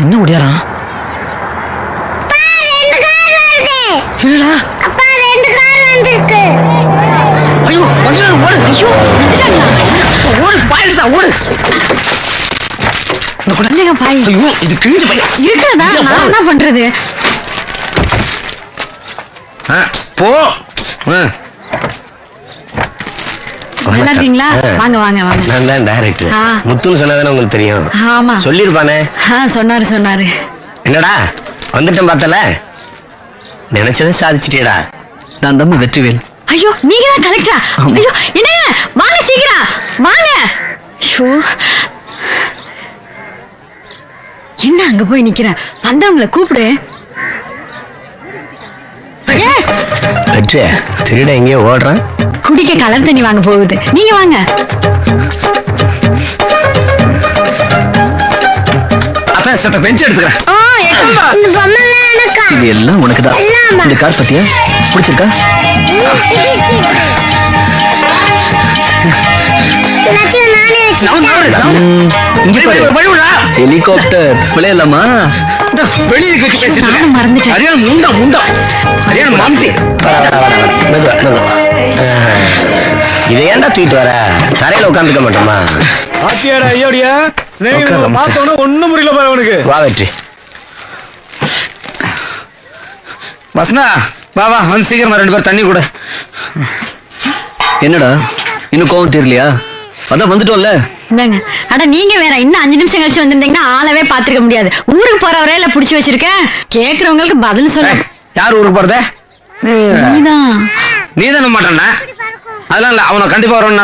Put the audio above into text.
என்ன ஓடியாரான்? இல்லடா. அப்பா 2 கார் வந்திருக்கு. ஐயோ வந்துடா ஓடு. ஐயோ ஓடு பாயிடுதா ஓடு. இந்த குழந்தைங்க பாய். ஐயோ இது கிழிஞ்ச பாய். இருக்குதா நான் என்ன பண்றது? போ. நல்லா இருக்கீங்களா? வாங்க வாங்க வாங்க. நான் தான் டைரக்டர். முத்துன்னு சொன்னதானே உங்களுக்கு தெரியும்? ஆமா சொல்லிருப்பானே. சொன்னாரு. என்னடா வந்துட்டேன் பார்த்தல, நினைச்சதை சாதிச்சிட்டேடா. நான் தம்பி வெற்றிவேல். ஐயோ நீங்க தான் கலெக்டரா? ஐயோ என்னங்க வாங்க சீக்கிரம் வாங்க. ஐயோ என்ன அங்க போய் நிக்கிறேன், வந்தவங்களை கூப்பிடு. வெற்றி திருட எங்கேயோ ஓடுறான். குடிக்க கலர் தண்ணி வாங்க போகுது, நீங்க வாங்க. அதான் சட்ட பெஞ்ச் எடுத்துக்கிறேன். இது எல்லாம் உனக்குதான். இந்த கார் பத்தியா பிடிச்சிருக்கா? ஹெலிகாப்டர் விளையாடலாமா? இதை ஏன்டா தூக்கிட்டு வர? தரையில உட்காந்துக்க மாட்டோமா? ஒண்ணும் முடியல பாரு அவனுக்கு. வா வெற்றி. வசந்தா வா வா வந்து சீக்கிரமா 2 பேர் தண்ணி கூட. என்னடா இன்னும் கோவம் தீரலையா? அதான் வந்துட்டோம்ல. இந்தாங்க. அட நீங்க வேற இன்னும் 5 நிமிஷம் கழிச்சு வந்திருந்தீங்கன்னா ஆளவே பாத்துக்க முடியாது. ஊருக்கு போற வரையில புடிச்சு வச்சிருக்கேன், கேக்குறவங்களுக்கு பதில் சொல்ல. யார் ஊருக்கு போறத? நீதான். நீதான மாட்டானா? அதெல்லாம் இல்ல, அவனை கண்டிப்பா வரணும்னு நான்